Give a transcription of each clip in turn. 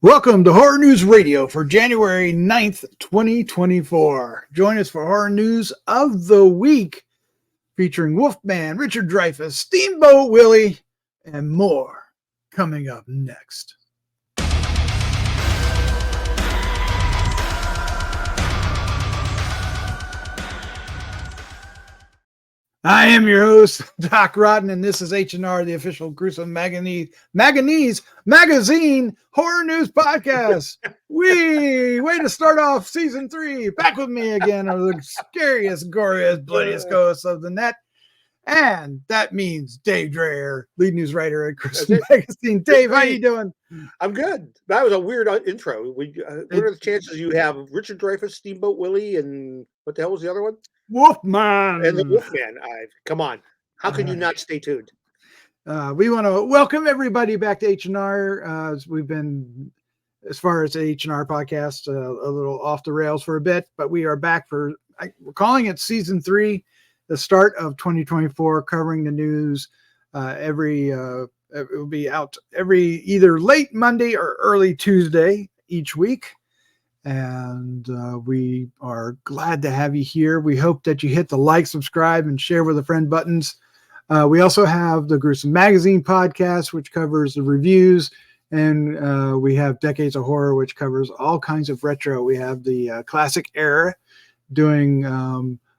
Welcome to Horror News Radio for January 9th, 2024. Join us for Horror News of the Week, featuring Wolfman, Richard Dreyfuss, Steamboat Willie, and more coming up next. I am your host, Doc Rotten, and this is H&R, the official Gruesome Magazine horror news podcast. Way to start off season 3. Back with me again are the scariest, goriest, bloodiest ghosts of the net. And that means Dave Dreyer, lead news writer at Gruesome Magazine. Dave, how you doing? I'm good. That was a weird intro. What are the chances you have Richard Dreyfuss, Steamboat Willie, and what the hell was the other one? Wolfman. And the Wolfman. Come on. How can you not stay tuned? We want to welcome everybody back to H&R. We've been, as far as the H&R podcast, a little off the rails for a bit, but we are back we're calling it season 3, the start of 2024, covering the news it will be out every either late Monday or early Tuesday each week. And we are glad to have you here. We hope that you hit the like, subscribe, and share with a friend buttons. We also have the Gruesome Magazine podcast, which covers the reviews. And we have Decades of Horror, which covers all kinds of retro. We have the classic era doing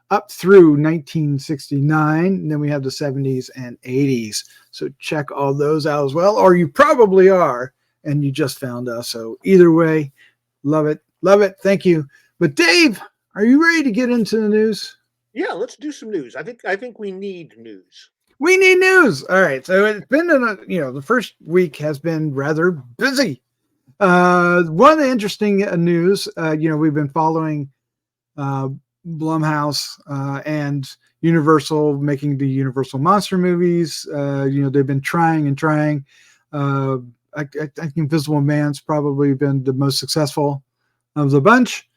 up through 1969. And then we have the 70s and 80s. So check all those out as well. Or you probably are, and you just found us. So either way, love it. Love it. Thank you. But Dave, are you ready to get into the news? Yeah, let's do some news. I think we need news. We need news. All right. So it's been, the first week has been rather busy. One of the interesting news, we've been following Blumhouse and Universal making the Universal monster movies. They've been trying. I think Invisible Man's probably been the most successful of the bunch.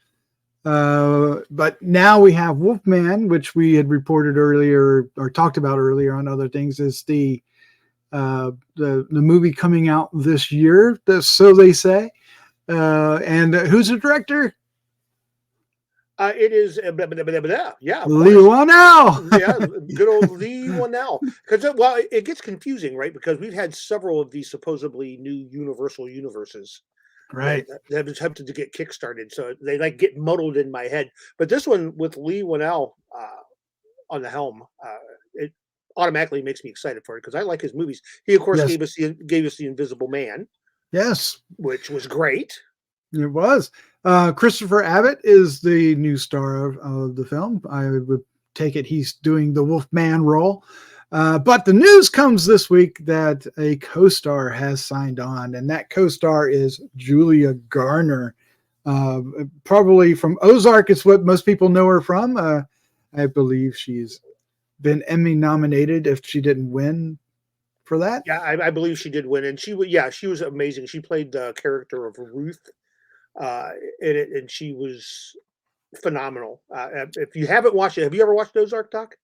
But now we have Wolfman, which we had reported earlier or talked about earlier on other things, is the movie coming out this year, so they say. And who's the director? It is Lee Whannell. Yeah, good old Lee Whannell. Because it gets confusing, right? Because we've had several of these supposedly new Universal universes, right? That have attempted to get kickstarted, so they get muddled in my head. But this one with Lee Whannell on the helm, it automatically makes me excited for it because I like his movies. He, of course, gave us the Invisible Man, yes, which was great. It was. Christopher Abbott is the new star of the film. I would take it he's doing the Wolfman role. But the news comes this week that a co-star has signed on, and that co-star is Julia Garner. Probably from Ozark is what most people know her from. I believe she's been Emmy nominated if she didn't win for that. Yeah, I believe she did win, and she was amazing. She played the character of Ruth in it, and she was phenomenal. If you haven't watched it, have you ever watched Ozark, Doc?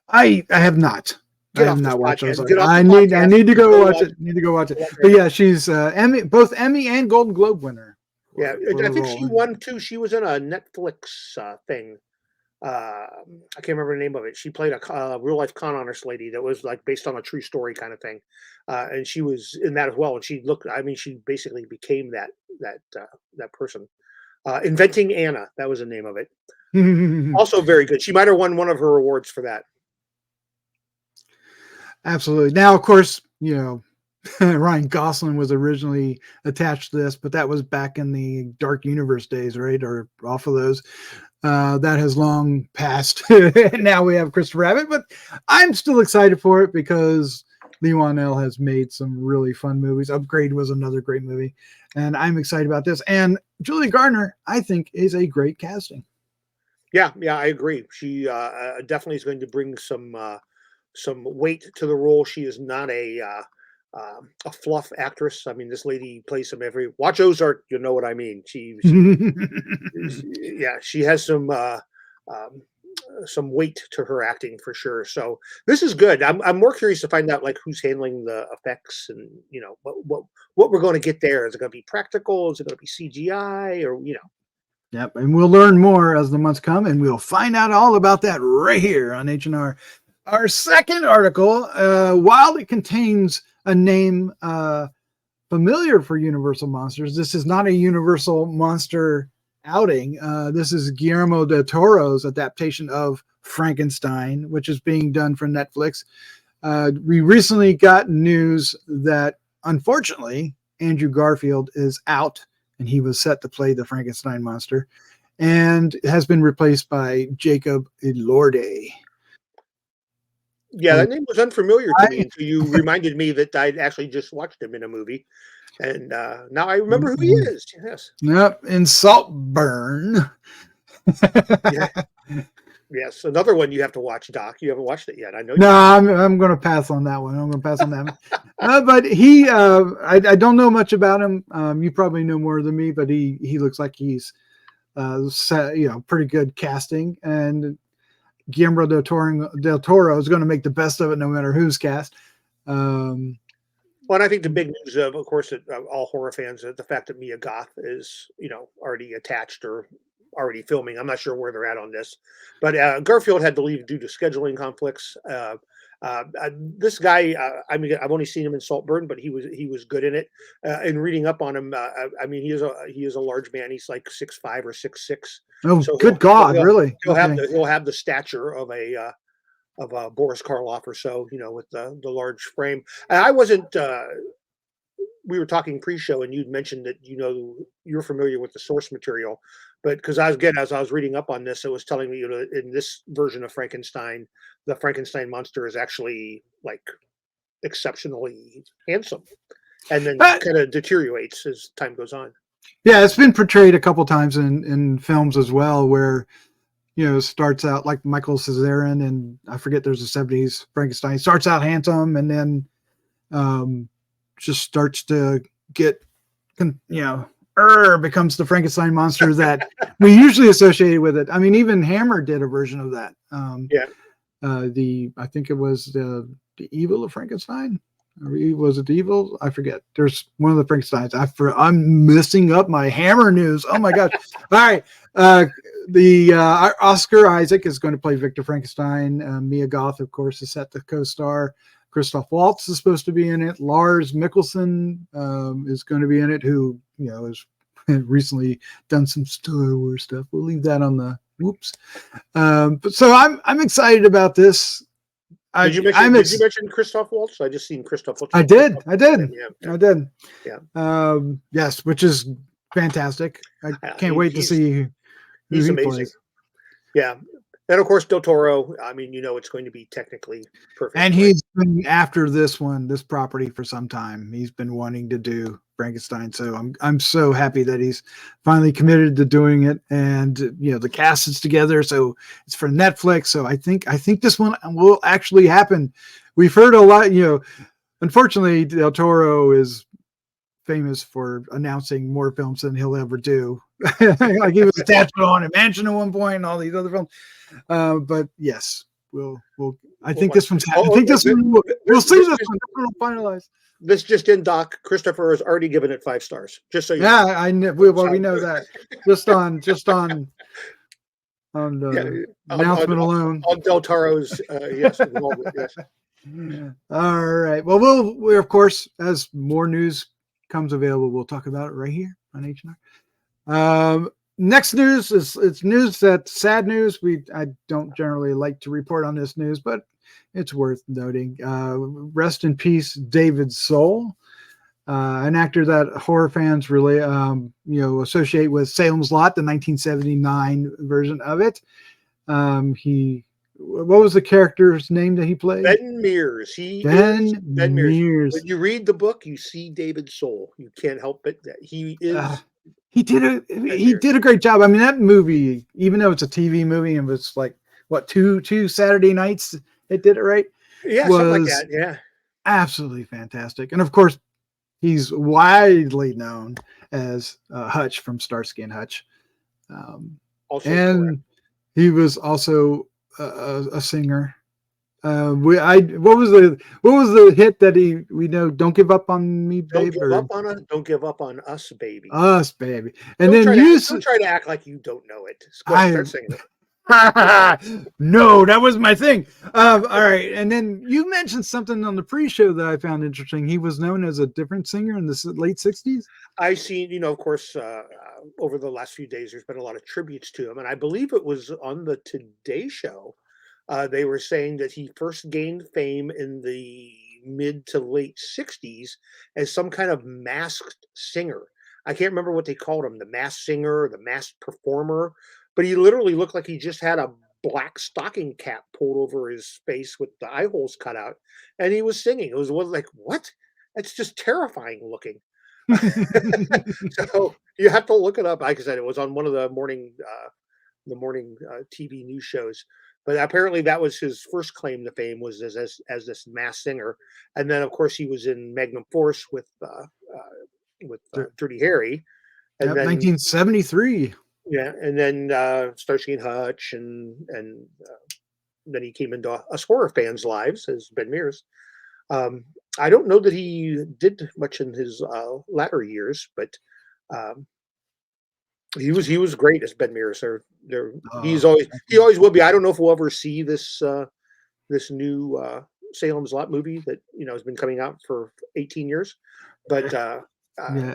I have not. I have not watched Ozark. I need to go watch it. But yeah, she's both Emmy and Golden Globe winner. Yeah, I think she won too. She was in a Netflix thing. I can't remember the name of it. She played a real life con artist lady that was like based on a true story kind of thing, and she was in that as well. And she basically became that person. Inventing Anna, that was the name of it. Also very good. She might have won one of her awards for that. Absolutely. Now, of course, Ryan Gosling was originally attached to this, but that was back in the Dark Universe days, right? Or off of those. That has long passed. Now we have Christopher Abbott, but I'm still excited for it because Lee Whannell has made some really fun movies. Upgrade was another great movie, and I'm excited about this. And Julia Garner, I think, is a great casting. Yeah, I agree. She definitely is going to bring some weight to the role. She is not a fluff actress. I mean, this lady plays some watch Ozark, you know what I mean. She has some weight to her acting for sure. So this is good. I'm more curious to find out like who's handling the effects and what we're going to get there. Is it going to be practical? Is it going to be CGI or Yep, and we'll learn more as the months come, and we'll find out all about that right here on H&R. Our second article, while it contains a name familiar for Universal Monsters, this is not a Universal Monster outing. This is Guillermo del Toro's adaptation of Frankenstein, which is being done for Netflix. We recently got news that, unfortunately, Andrew Garfield is out, and he was set to play the Frankenstein monster, and has been replaced by Jacob Elordi. Yeah, that name was unfamiliar to me until you reminded me that I'd actually just watched him in a movie. And now I remember who he is. Yes. Yep, in Saltburn. Yeah. Yes, another one you have to watch, Doc. You haven't watched it yet. I know. No, I'm going to pass on that one. I'm going to pass on that one. But he, I don't know much about him. You probably know more than me, but he looks like he's, pretty good casting. And Guillermo del Toro is going to make the best of it, no matter who's cast. Well, and I think the big news of course, all horror fans, the fact that Mia Goth is, already attached or already filming. I'm not sure where they're at on this, but Garfield had to leave due to scheduling conflicts. This guy, I've only seen him in Saltburn, but he was good in it. And reading up on him, he is a large man. He's like 6'5" or 6'6". Oh, so good God, really? He'll have the stature of a Boris Karloff or so, with the large frame. I wasn't. We were talking pre-show, and you'd mentioned that you're familiar with the source material, but because as I was reading up on this, it was telling me in this version of Frankenstein, the Frankenstein monster is actually like exceptionally handsome, and then kind of deteriorates as time goes on. Yeah, it's been portrayed a couple times in films as well, where starts out like Michael Cesarin, and I forget there's a 70s Frankenstein. Starts out handsome, and then just starts to get, becomes the Frankenstein monster that we usually associate with it. I mean, even Hammer did a version of that. I think it was the Evil of Frankenstein. Or was it the Evil? I forget. There's one of the Frankensteins. I'm messing up my Hammer news. Oh my gosh! All right. Oscar Isaac is going to play Victor Frankenstein. Mia Goth, of course, is set to co-star. Christoph Waltz is supposed to be in it. Lars Mikkelsen is going to be in it, who has recently done some Star Wars stuff. We'll leave that on the whoops. But so I'm excited about this. Did you mention Christoph Waltz? I just seen Christoph Waltz. I did. Yeah. Yes, which is fantastic. I can't wait to see who he amazing. Plays. Yeah. And of course, Del Toro, it's going to be technically perfect. And he's been after this property for some time. He's been wanting to do Frankenstein. So I'm so happy that he's finally committed to doing it. And, the cast is together. So it's for Netflix. So I think this one will actually happen. We've heard a lot, unfortunately, Del Toro is famous for announcing more films than he'll ever do. Like he was attached to Haunted Mansion at one point and all these other films. But yes, we'll this one's happening. I think this one we'll see this one. We'll finalize. This just in, Doc. Christopher has already given it 5 stars. Just so you know. I know. We know that. Just on the announcement alone. On Del Toro's yes. Yes. All right. Well, we of course, as more news comes available, we'll talk about it right here on H&R. Next news it's news that's sad news. I don't generally like to report on this news, but it's worth noting. Rest in peace, David Soul, an actor that horror fans really associate with Salem's Lot, the 1979 version of it. What was the character's name that he played? Ben Mears. Ben Mears. When you read the book, you see David Soul. You can't help it. He is. He did a great job. I mean, that movie, even though it's a TV movie and it's like what two Saturday nights it did it right. Yeah, something like that. Yeah, absolutely fantastic. And of course, he's widely known as Hutch from Starsky and Hutch. He was also a singer. What was the hit that we know? Don't give up on me, babe. Don't give up on us, baby. Us, baby. And don't then don't try to act like you don't know it. Start singing it. No, that was my thing. All right. And then you mentioned something on the pre-show that I found interesting. He was known as a different singer in the late 60s. I've seen, of course, over the last few days, there's been a lot of tributes to him. And I believe it was on the Today Show. They were saying that he first gained fame in the mid to late 60s as some kind of masked singer. I can't remember what they called him, the masked singer or the masked performer, but he literally looked like he just had a black stocking cap pulled over his face with the eye holes cut out, and he was singing. It was like, what? That's just terrifying looking. So you have to look it up. Like I said, it was on one of the morning TV news shows. But apparently that was his first claim to fame, was as this masked singer. And then, of course, he was in Magnum Force with Dirty Harry. And then 1973. Yeah, and then Starsky and Hutch, and then he came into us horror fans' lives as Ben Mears. I don't know that he did much in his latter years, but he was great as Ben Mears. He always will be. I don't know if we'll ever see this new Salem's Lot movie that has been coming out for 18 years, but yeah,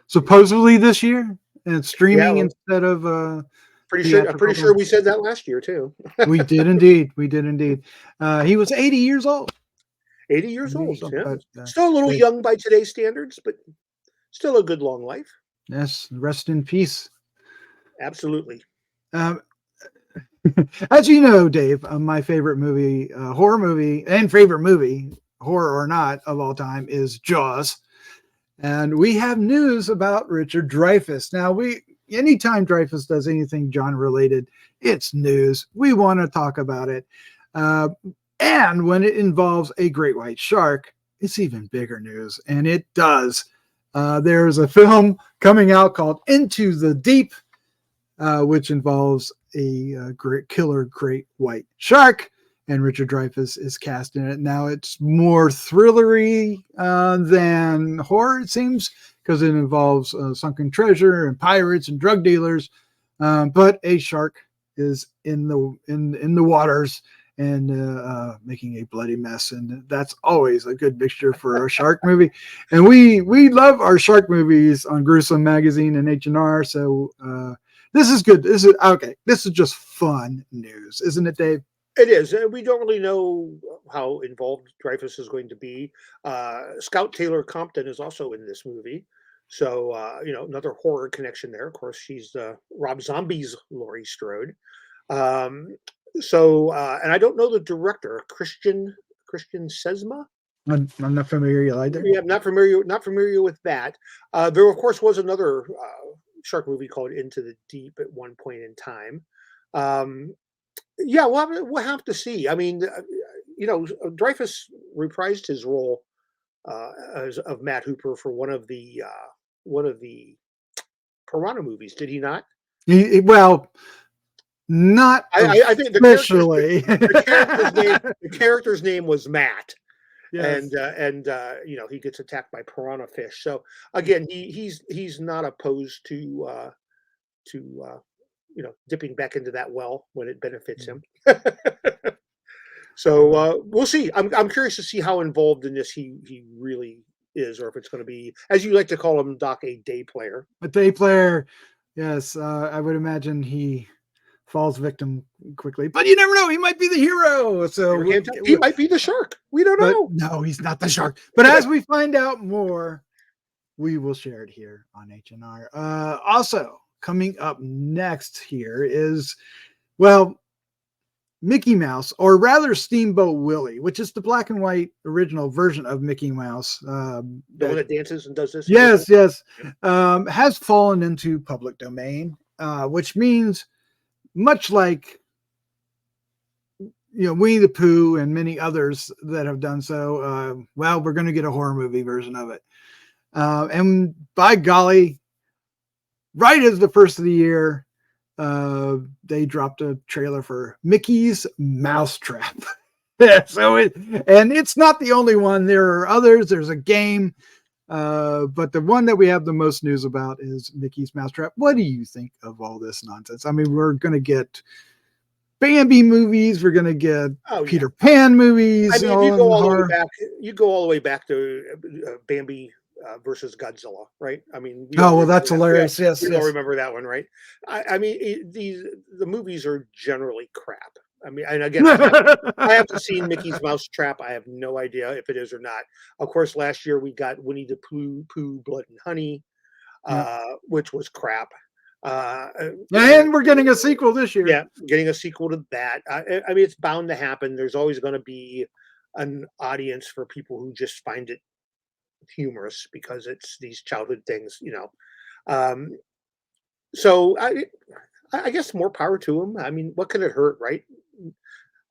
supposedly this year, and it's streaming instead of I'm pretty sure we said that last year too. We did indeed. He was 80 years old. 80 years old. Yeah. But, still a little young by today's standards, but still a good long life. Yes. Rest in peace. Absolutely. As you know, Dave, my favorite movie, horror movie, and favorite movie, horror or not, of all time is Jaws. And we have news about Richard Dreyfuss. Now, anytime Dreyfuss does anything genre related, it's news. We want to talk about it. And when it involves a great white shark, it's even bigger news. And it does. There's a film coming out called Into the Deep, which involves a killer great white shark. And Richard Dreyfuss is cast in it. Now, it's more thrillery than horror, it seems, because it involves sunken treasure and pirates and drug dealers. But a shark is in the waters and making a bloody mess, and that's always a good mixture for a shark movie. And we love our shark movies on Gruesome Magazine and H&R. So this is good. This is okay. This is just fun news, isn't it, Dave? It is. We don't really know how involved Dreyfuss is going to be. Scout Taylor Compton is also in this movie. So, another horror connection there. Of course, she's Rob Zombie's Laurie Strode. And I don't know the director, Christian Sesma. I'm not familiar either. Yeah, not familiar with that. There, of course, was another shark movie called Into the Deep at one point in time. Yeah, we'll have to see. I mean, Dreyfuss reprised his role of Matt Hooper for one of the Piranha movies, did he not? Well, not I think the character's name was Matt. Yes. And he gets attacked by piranha fish. So again, he's not opposed to dipping back into that well when it benefits him. So we'll see. I'm curious to see how involved in this he really is, or if it's going to be, as you like to call him, Doc, a day player. A day player, yes. I would imagine he falls victim quickly, but you never know. He might be the hero. So he might be the shark. We don't know. No, he's not the shark. But as we find out more, we will share it here on H&R. Also, coming up next here is, Mickey Mouse, or rather Steamboat Willie, which is the black and white original version of Mickey Mouse. The one that dances and does this? Yes. Has fallen into public domain, which means, much like Winnie the Pooh and many others that have done so, we're going to get a horror movie version of it. And by golly, right as the first of the year, they dropped a trailer for Mickey's Mousetrap. Yeah, and it's not the only one. There are others. There's a game, but the one that we have the most news about is Mickey's Mousetrap. What do you think of all this nonsense? I mean, we're going to get Bambi movies. We're going to get Peter Pan movies. I mean, you go all the way back. You go all the way back to Bambi versus Godzilla, right? I mean, that's hilarious. Yes, you don't remember that one, right? I mean, the movies are generally crap. I mean, and again, I haven't seen Mickey's Mousetrap. I have no idea if it is or not. Of course, last year we got Winnie the Pooh, Blood and Honey, which was crap. And we're getting a sequel this year. Yeah, getting a sequel to that. I mean, it's bound to happen. There's always going to be an audience for people who just find it humorous because it's these childhood things, you know. So I guess more power to them. I mean, what can it hurt, right?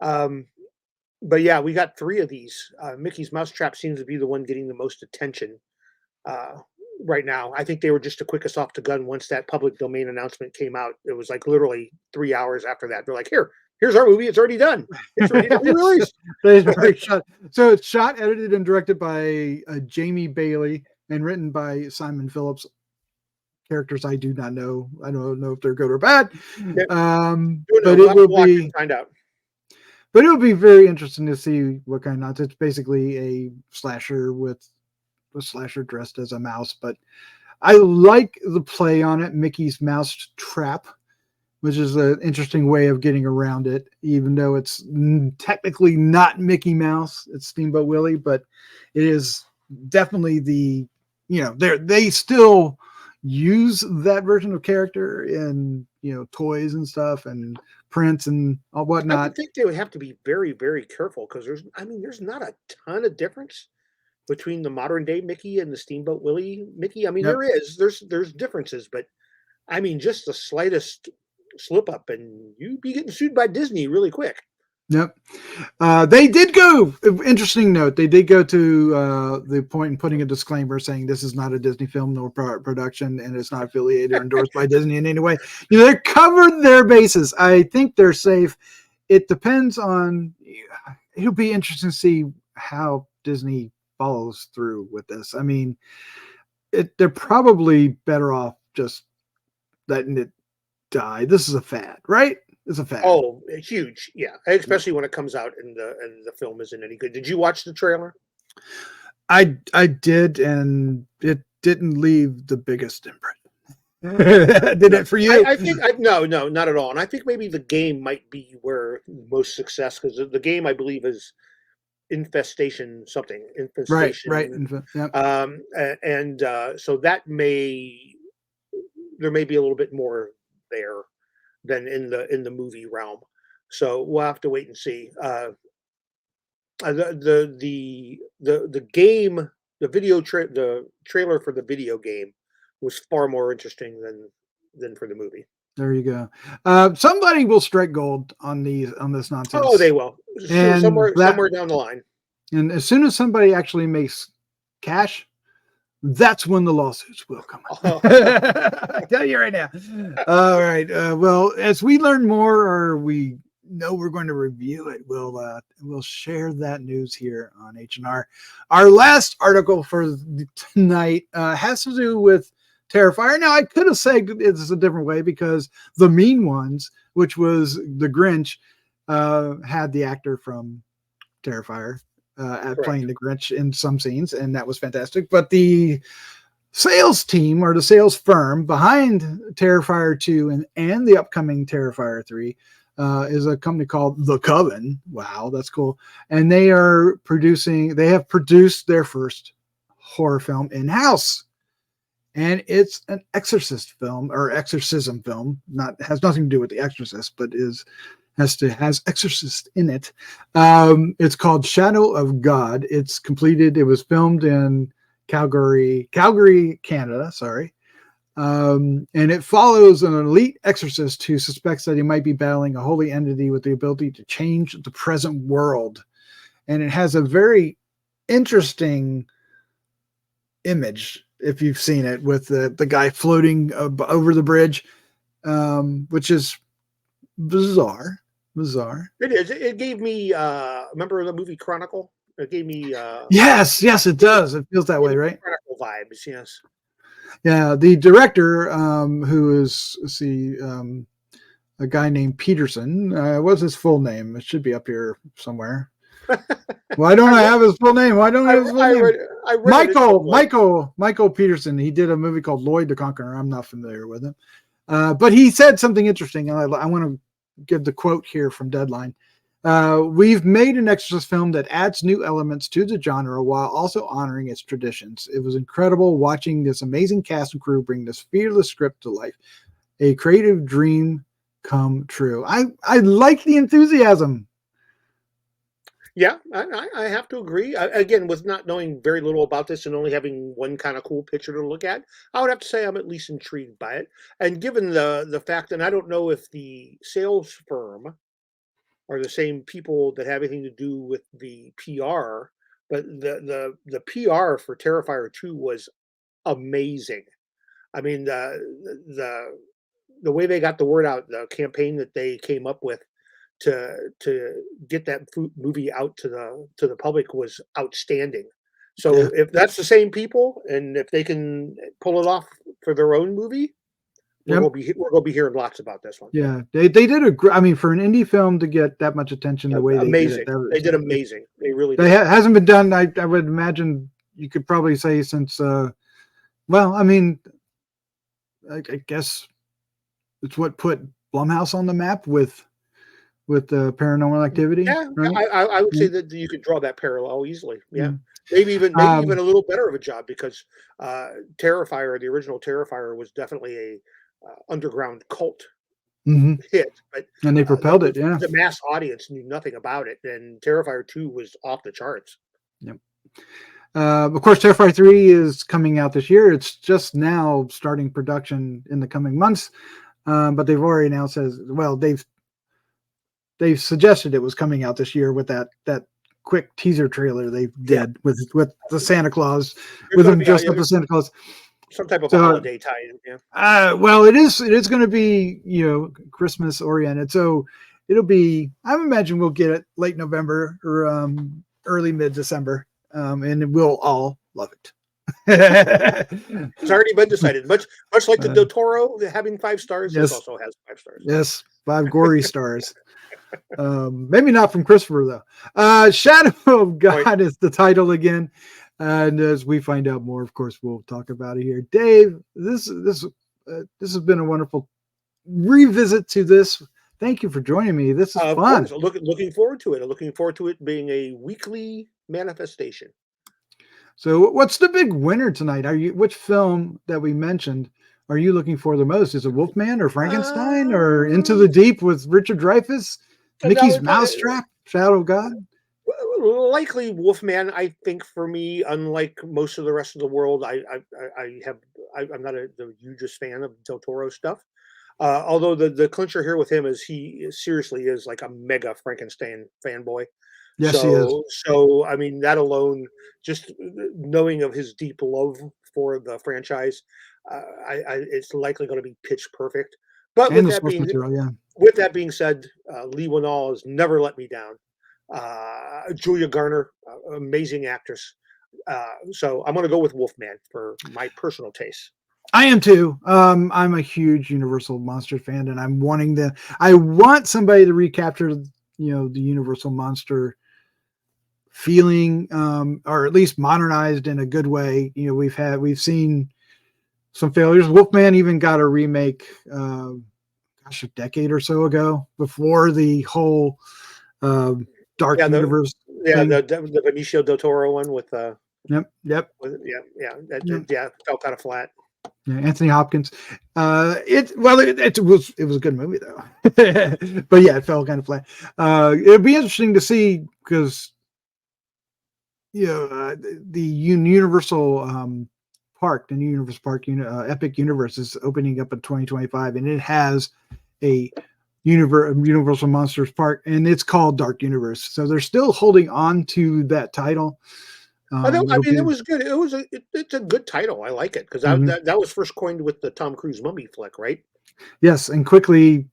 But yeah, we got 3 of these. Mickey's Mousetrap seems to be the one getting the most attention right now. I think they were just the quickest off the gun once that public domain announcement came out. It was like literally 3 hours after that. They're like, here's our movie. It's already done. It's ready to be released. So it's shot, edited, and directed by Jamie Bailey and written by Simon Phillips. Characters I do not know. I don't know if they're good or bad. But it will be find out. But it'll be very interesting to see what kind of. It's basically a slasher with a slasher dressed as a mouse. But I like the play on it, Mickey's Mousetrap, which is an interesting way of getting around it, even though it's technically not Mickey Mouse. It's Steamboat Willie, but it is definitely they still use that version of character in toys and stuff and prints and whatnot. I think they would have to be very, very careful because there's not a ton of difference between the modern day Mickey and the Steamboat Willie Mickey. I mean, there's differences, but I mean, just the slightest slip up and you'd be getting sued by Disney really quick. Yep. They did go, interesting note, they did go to the point in putting a disclaimer saying this is not a Disney film nor production and it's not affiliated or endorsed by Disney in any way. They covered their bases. I think they're safe. It depends on, it'll be interesting to see how Disney follows through with this. I mean, they're probably better off just letting it die. This is a fad, right? It's a fad. Oh, huge. Yeah. Especially when it comes out and the film isn't any good. Did you watch the trailer? I did, and it didn't leave the biggest impression. Did it for you? I think no, not at all. And I think maybe the game might be where most success, because the game I believe is Infestation something. Infestation. Right. Yep. And so there may be a little bit more there than in the movie realm. So we'll have to wait and see. The game, the trailer for the video game was far more interesting than for the movie. There you go. Somebody will strike gold on this nonsense. Oh, they will. Somewhere down the line. And as soon as somebody actually makes cash, that's when the lawsuits will come out. I tell you right now. All right. Well, as we learn more, or we know we're going to review it, we'll share that news here on H&R. Our last article for tonight has to do with Terrifier. Now, I could have said it's a different way because The Mean Ones, which was the Grinch, had the actor from Terrifier playing the Grinch in some scenes, and that was fantastic. But the sales team, or the sales firm behind Terrifier 2 and the upcoming Terrifier 3 is a company called The Coven. Wow, that's cool. And they have produced their first horror film in-house. And it's an exorcist film, or exorcism film. Has nothing to do with The Exorcist, but has exorcist in it. It's called Shadow of God. It's completed. It was filmed in Calgary, Canada. Sorry. And it follows an elite exorcist who suspects that he might be battling a holy entity with the ability to change the present world. And it has a very interesting image, if you've seen it, with the guy floating over the bridge. which is bizarre. It is. It gave me. Remember the movie Chronicle? It gave me. Yes, it does. It feels that way, right? Chronicle vibes. Yes. Yeah, the director, who is a guy named Peterson. What's his full name? It should be up here somewhere. Why don't I have his full name? Why don't I have his full name? I read Michael Peterson. He did a movie called Lloyd the Conqueror. I'm not familiar with him, but he said something interesting. I want to give the quote here from Deadline. We've made an Exorcist film that adds new elements to the genre while also honoring its traditions. It was incredible watching this amazing cast and crew bring this fearless script to life. A creative dream come true. I like the enthusiasm. Yeah, I have to agree. Again, with not knowing very little about this and only having one kind of cool picture to look at, I would have to say I'm at least intrigued by it. And given the fact, and I don't know if the sales firm are the same people that have anything to do with the PR, but the PR for Terrifier 2 was amazing. I mean, the way they got the word out, the campaign that they came up with to get that movie out to the public was outstanding. So if that's the same people and if they can pull it off for their own movie, we're gonna be hearing lots about this one. Yeah, they did I mean, for an indie film to get that much attention the way they amazing. did it, they did amazing. They really did. Hasn't been done. I would imagine you could probably say since. Well, I mean, I guess it's what put Blumhouse on the map with the Paranormal Activity. Yeah, right? I would say that you could draw that parallel easily. Yeah, maybe even a little better of a job because Terrifier, the original Terrifier, was definitely a underground cult hit, and they propelled it. Yeah, the mass audience knew nothing about it, and Terrifier 2 was off the charts. Yep. Of course, Terrifier 3 is coming out this year. It's just now starting production in the coming months, but they've already announced they've suggested it was coming out this year with that quick teaser trailer they did with the Santa Claus, with them dressed up as Santa Claus. Some type of holiday tie-in. Yeah. Well, it is going to be Christmas oriented, so it'll be. I imagine we'll get it late November or early mid-December, and we'll all love it. It's already been decided. Much like the Del Toro having 5 stars, yes. This also has 5 stars. Yes, 5 gory stars. Maybe not from Christopher though. Shadow of God is the title again, and as we find out more, of course, we'll talk about it here. Dave, this has been a wonderful revisit to this. Thank you for joining me. This is fun. Looking forward to it. Looking forward to it being a weekly manifestation. So, what's the big winner tonight? Which film that we mentioned are you looking for the most? Is it Wolfman or Frankenstein or Into the Deep with Richard Dreyfuss? Mickey's Mousetrap, Shadow of God? Likely Wolfman. I think for me, unlike most of the rest of the world, I'm not the hugest fan of Del Toro stuff. Although the clincher here with him is he seriously is like a mega Frankenstein fanboy. Yes, he is. So I mean that alone, just knowing of his deep love for the franchise, it's likely going to be pitch perfect. But with that being said, Lee Winnall has never let me down. Julia Garner, amazing actress. So I'm going to go with Wolfman for my personal taste. I am too. I'm a huge Universal Monster fan, and I want somebody to recapture, the Universal Monster feeling, or at least modernized in a good way. We've seen some failures. Wolfman even got a remake, a decade or so ago, before the whole Dark Universe. The Benicio del Toro one with Yep. That felt kind of flat. Yeah, Anthony Hopkins. It was a good movie though, but yeah, it fell kind of flat. It'd be interesting to see because the Universal Park, the new Universal Park, Epic Universe is opening up in 2025, and it has a Universal Monsters Park, and it's called Dark Universe. So they're still holding on to that title. I mean, it was good. It's a good title. I like it because that was first coined with the Tom Cruise mummy flick, right? Yes, and quickly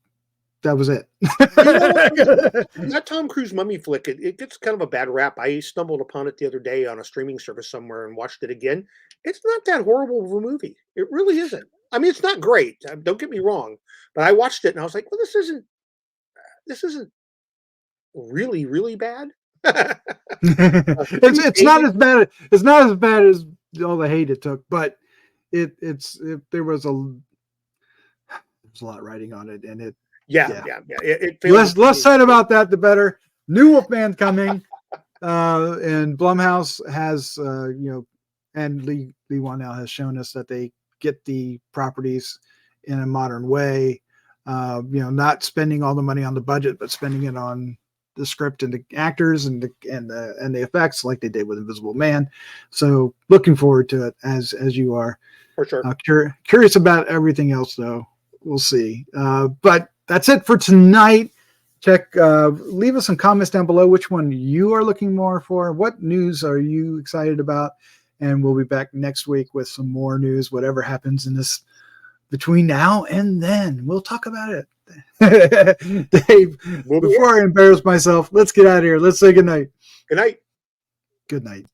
that was it. That Tom Cruise mummy flick, it gets kind of a bad rap. I stumbled upon it the other day on a streaming service somewhere and watched it again. It's not that horrible of a movie. It really isn't. I mean, it's not great. Don't get me wrong, but I watched it and I was like, well, this isn't really, really bad. It's not as bad. It's not as bad as all the hate it took, but there was a lot riding on it, and it. Yeah. Less said about that, the better. New Wolfman coming, and Blumhouse has and Lee Wanell has shown us that they get the properties in a modern way. Not spending all the money on the budget, but spending it on the script and the actors and the effects, like they did with Invisible Man. So looking forward to it as you are. For sure. Curious about everything else, though. We'll see. But that's it for tonight. Leave us some comments down below which one you are looking more for. What news are you excited about? And we'll be back next week with some more news, whatever happens in this between now and then. We'll talk about it. Dave, before I embarrass myself, let's get out of here. Let's say good night. Good night. Good night.